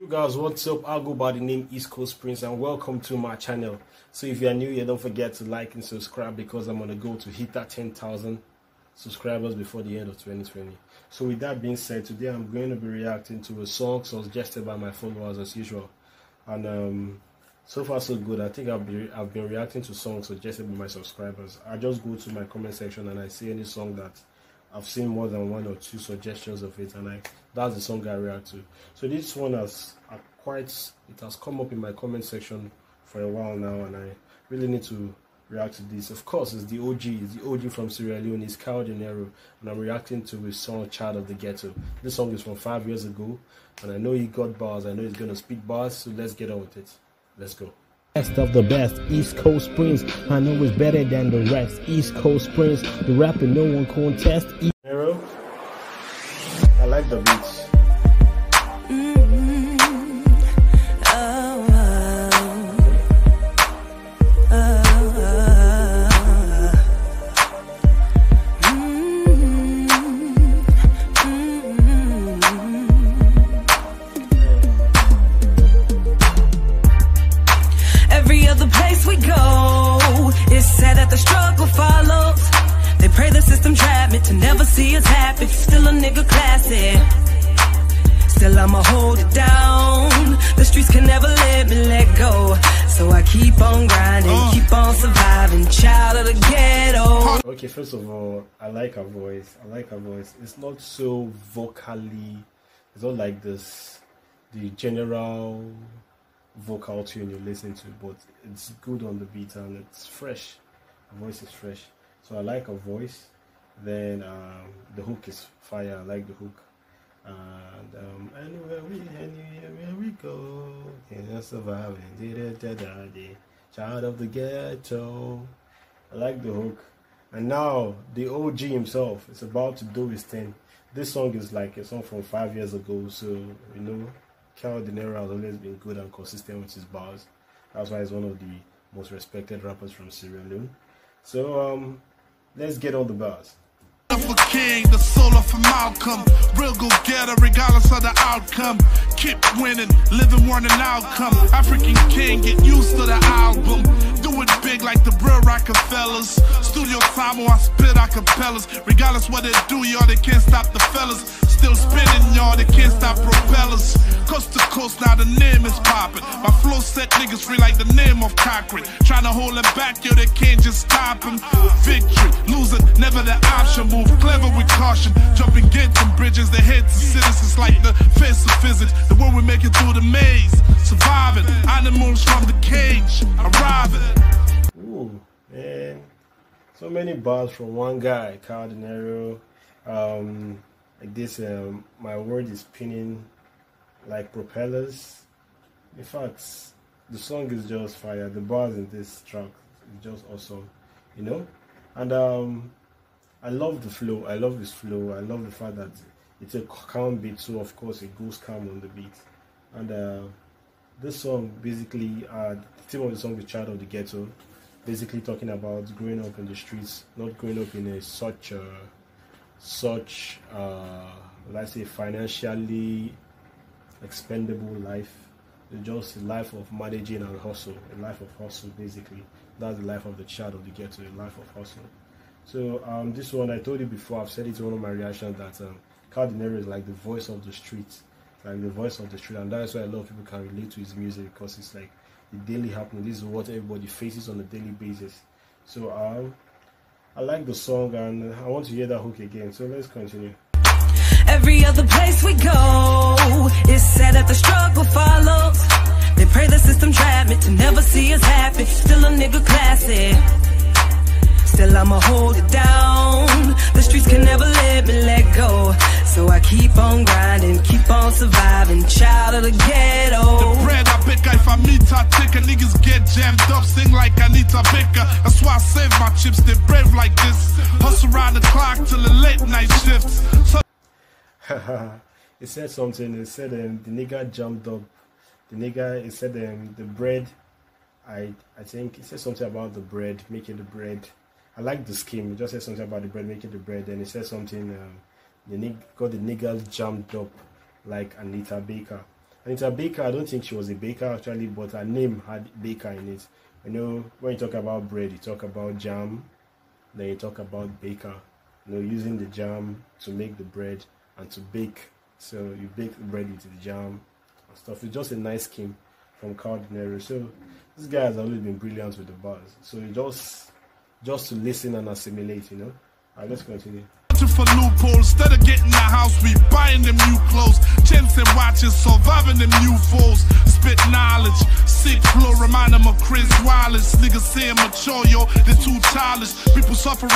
Guys, what's up? I'll go by the name East Coast Prince and welcome to my channel. So if you are new here, don't forget to like and subscribe because I'm gonna go to hit that 10,000 subscribers before the end of 2020. So with that being said, today I'm going to be reacting to a song suggested by my followers as usual, and so far so good. I think I've been reacting to songs suggested by my subscribers. I just go to my comment section and I see any song that I've seen more than one or two suggestions of it, and that's the song I react to. So this one has come up in my comment section for a while now, and I really need to react to this. Of course, it's the OG from Sierra Leone. It's Kao Denero, and I'm reacting to his song "Child of the Ghetto." This song is from 5 years ago, and I know he got bars. I know he's gonna spit bars, so let's get on with it. Let's go. Best of the best, East Coast Prince. I know it's better than the rest. East Coast Prince, the rapper no one contest. Denero, I like the beats. To never see us happy, still a nigga classy. Still I'ma hold it down. The streets can never let me let go. So I keep on grinding, keep on surviving. Child of the ghetto. Okay, first of all, I like her voice. It's not so vocally. It's not like this, the general vocal tune you listen to, but it's good on the beat and it's fresh. Her voice is fresh. So I like her voice. Then the hook is fire. I like the hook, and anywhere we go, surviving, child of the ghetto. I like the hook, and now the OG himself is about to do his thing. This song is like a song from 5 years ago, so you know, Kao Denero has always been good and consistent with his bars. That's why he's one of the most respected rappers from Sierra Leone. So let's get on the bars. For king, the soul of a Malcolm, real go-getter regardless of the outcome. Keep winning, living one an outcome. African king, get used to the album. Do it big like the real Rockefellers. Studio time or I spit acapellas. Regardless what they do, y'all, they can't stop the fellas. Still spinning, y'all, they can't stop propellers. Coast to coast, now the name is popping. My flow set niggas free like the name of Cochrane. Trying to hold him back, yo, they can't just stop him. Victory, losing, never the option. Move clever with caution, jumping gates and bridges. They head to citizens like the face of physics. The world we make it through the maze, surviving. Animals from the cage, arriving. Ooh, man. So many bars from one guy, Kao Denero. Like this, my word is spinning like propellers. In fact, the song is just fire. The bars in this track is just awesome, you know. And I love the flow. I love his flow. I love the fact that it's a calm beat, so of course it goes calm on the beat. And this song basically, the theme of the song is "Child of the Ghetto," basically talking about growing up in the streets, not growing up in a such let's say financially expendable life. It's just a life of managing and hustle, a life of hustle basically. That's the life of the child of the ghetto, a life of hustle. So this one, I told you before, I've said it in one of my reactions, that Kao Denero is like the voice of the street, like the voice of the street, and that's why a lot of people can relate to his music, because it's like the daily happening. This is what everybody faces on a daily basis. So I like the song and I want to hear that hook again, so let's continue. Every other place we go, it's said that the struggle follows. They pray the system trap me to never see us happy. Still a nigga classy. Still I'ma hold it down. The streets can never let me let go. So I keep on grinding, keep on surviving. Child of the ghetto. The bread I pick, if I meet a ticker, niggas get jammed up, sing like Anita Baker. That's why I save my chips, they brave like this. Hustle around the clock till the late night shifts. So It said something. It said the nigga jumped up. The nigga, it said the bread. I think it said something about the bread, making the bread. I like the scheme. It just said something about the bread, making the bread. Then it said something. The niggas jammed up like Anita Baker. Anita Baker, I don't think she was a baker actually, but her name had baker in it. You know, when you talk about bread, you talk about jam, then you talk about baker. You know, using the jam to make the bread and to bake. So you bake the bread with the jam and stuff. It's just a nice scheme from Kao Denero. So this guy has always been brilliant with the bars. So just to listen and assimilate, you know. Alright, let's continue. For loopholes, instead of getting the house, we buying them new clothes, chins and watches, surviving them new foes. Spit knowledge, sick flow, remind them of Chris Wallace. Niggas saying mature, yo, they're too childish. People suffering.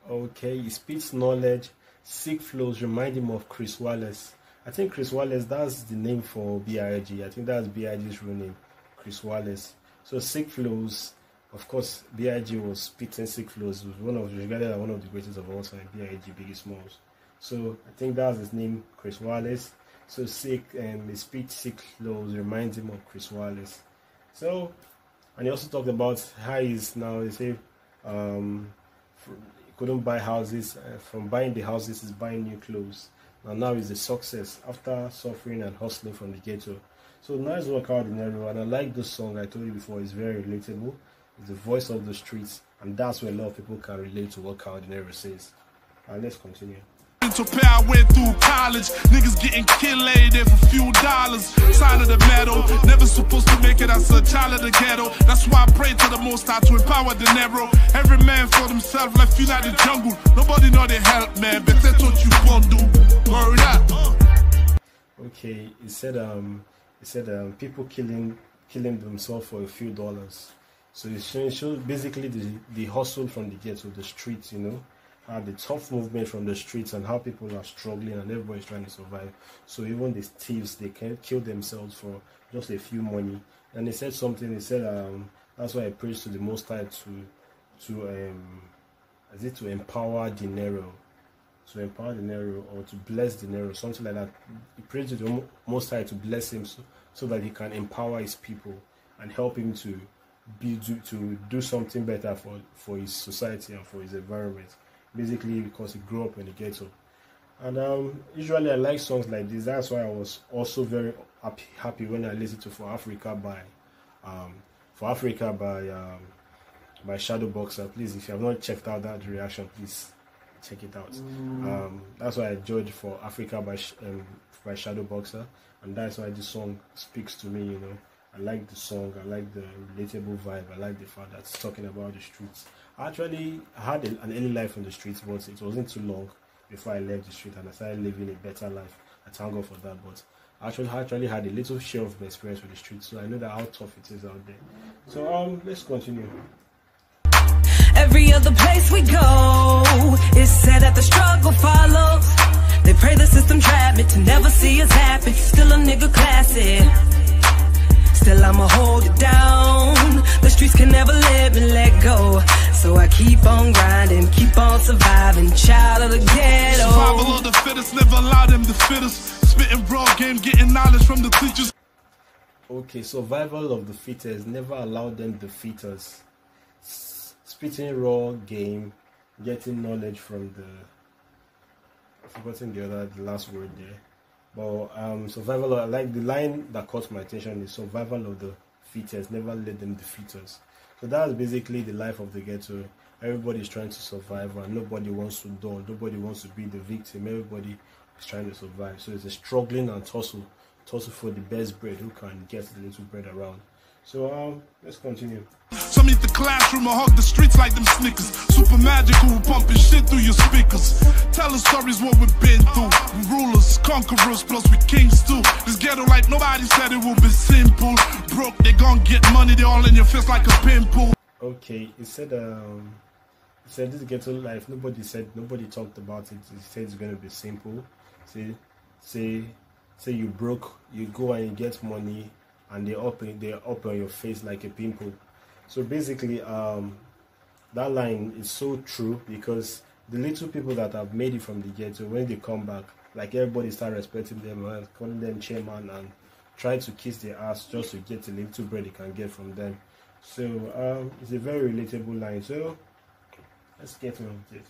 Okay, he spits knowledge, sick flows, remind him of Chris Wallace. I think Chris Wallace, that's the name for B.I.G. I think that's B.I.G's real name, Chris Wallace. So sick flows, of course, B.I.G. was spitting sick flows. It was regarded as one of the greatest of all time, B.I.G. Biggie Smalls. So I think that's his name, Chris Wallace. So sick, and he spits sick flows, reminds him of Chris Wallace. So, and he also talked about how he's now, he said, he couldn't buy houses. From buying the houses, he's buying new clothes. And now he's a success after suffering and hustling from the ghetto. So nice work, Kao Denero, and I like this song. I told you before, it's very relatable. It's the voice of the streets, and that's where a lot of people can relate to what Kao Denero says. Let's continue. To pay our way through college, niggas getting killed there for few dollars. Sign of the medal, never supposed to make it as a child of the ghetto. That's why I pray to the Most High to empower Denero. Every man for himself, like feel like the jungle. Nobody know they help, man, but that's what you won't do. Word up. Okay, he said people killing themselves for a few dollars. So it shows basically the hustle from the ghetto, the streets, you know. The tough movement from the streets and how people are struggling and everybody's trying to survive. So even the thieves, they can kill themselves for just a few money. And he said something. He said that's why I preach to the Most High to empower Denero, or to bless Denero, something like that. He prayed to the Most High to bless him so that he can empower his people and help him to do something better for his society and for his environment. Basically, because he grew up in the ghetto. And usually I like songs like this. That's why I was also very happy when I listened to For Africa by Shadowboxer. Please, if you have not checked out that reaction, please check it out. That's why I enjoyed For Africa by Shadowboxer, and that's why this song speaks to me, you know. I like the song, I like the relatable vibe, I like the fact that it's talking about the streets. I actually had an early life in the streets, but it wasn't too long before I left the street and I started living a better life. I thank God for that, but I actually had a little share of my experience with the streets, so I know that how tough it is out there. So let's continue. Every other place we go, it's said that the struggle follows. They pray the system trap me to never see us happy. Still a nigga classic. Still I'ma hold it down. The streets can never let me let go. So I keep on grinding, keep on surviving. Child of the ghetto. Survival of the fittest, never allow them to fit us. Spitting raw game, getting knowledge from the teachers. Okay, survival of the fittest, never allow them to defeat us. Spitting raw game, getting knowledge from the... I've forgotten the last word there. But survival, I like the line that caught my attention is survival of the fittest, never let them defeat us. So that's basically the life of the ghetto. Everybody's trying to survive and nobody wants to dull, nobody wants to be the victim, everybody is trying to survive. So it's a struggling and tussle for the best bread, who can get the little bread around. So let's continue. Some eat the classroom or hug the streets like them Snickers. Super magical, pumping shit through your speakers. Telling stories what we've been through. We rulers, conquerors, plus we kings too. This ghetto like nobody said it will be simple. Broke, they gon' get money, they all in your face like a pimple. Okay, he said this ghetto life, nobody talked about it. He said it's gonna be simple. Say you broke, you go and you get money, and they're up on your face like a pimple. So basically, that line is so true, because the little people that have made it from the ghetto, when they come back, like everybody start respecting them and calling them chairman and try to kiss their ass just to get the little bread they can get from them. So it's a very relatable line. So let's get on with it.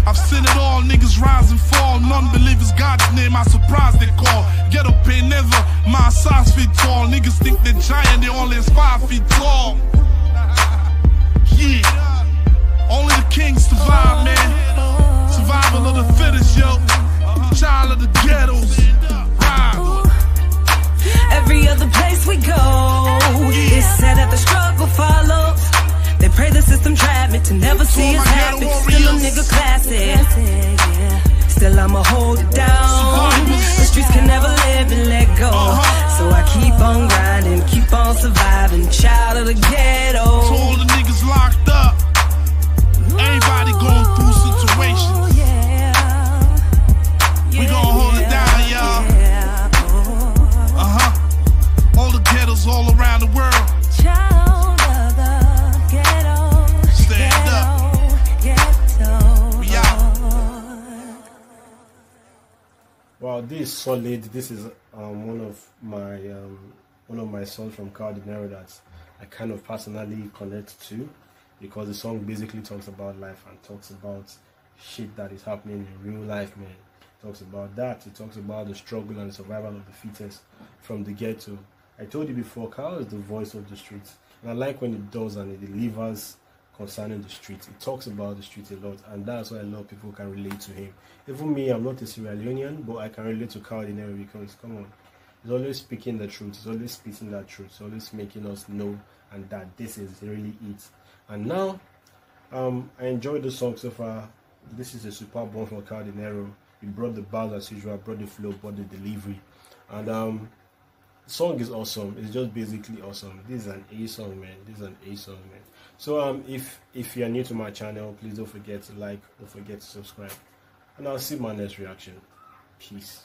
I've seen it all, niggas rise and fall. Non-believers, God's name, I surprise they call. Ghetto pain never, my size feet tall. Niggas think they're giant, they only is 5 feet tall. Yeah, only the kings survive, man. Survival of the fittest, yo. Child of the ghettos. Ride. Every other place we go, it's said that the struggle follows. They pray the system trap me to never see us happy. Still a nigga classic. Still I'ma hold it down. The streets can never live and let go. So I keep on grinding, keep on surviving. Child of the ghetto. To all the niggas locked up. Everybody going through situations. We gon' hold it down, y'all. All the ghettos all around the world. Child of the ghetto. Stand up. Ghetto. We out. Wow, this is solid. This is one of my songs from Kao Denero that I kind of personally connect to, because the song basically talks about life and talks about shit that is happening in real life, man. It talks about that. It talks about the struggle and survival of the fittest from the ghetto. I told you before, Kao is the voice of the streets, and I like when it does and it delivers concerning the streets. It talks about the streets a lot, and that's why a lot of people can relate to him. Even me, I'm not a Sierra Leonean, but I can relate to Kao Denero because, come on, he's always speaking the truth. He's always speaking that truth. He's always making us know and that this is really it. And now, I enjoyed the song so far. This is a superb one from Kao Denero. He brought the bars as usual, brought the flow, brought the delivery, and the song is awesome. It's just basically awesome. This is an A song, man. This is an A song, man. So if you are new to my channel, please don't forget to like, don't forget to subscribe, and I'll see my next reaction. Peace.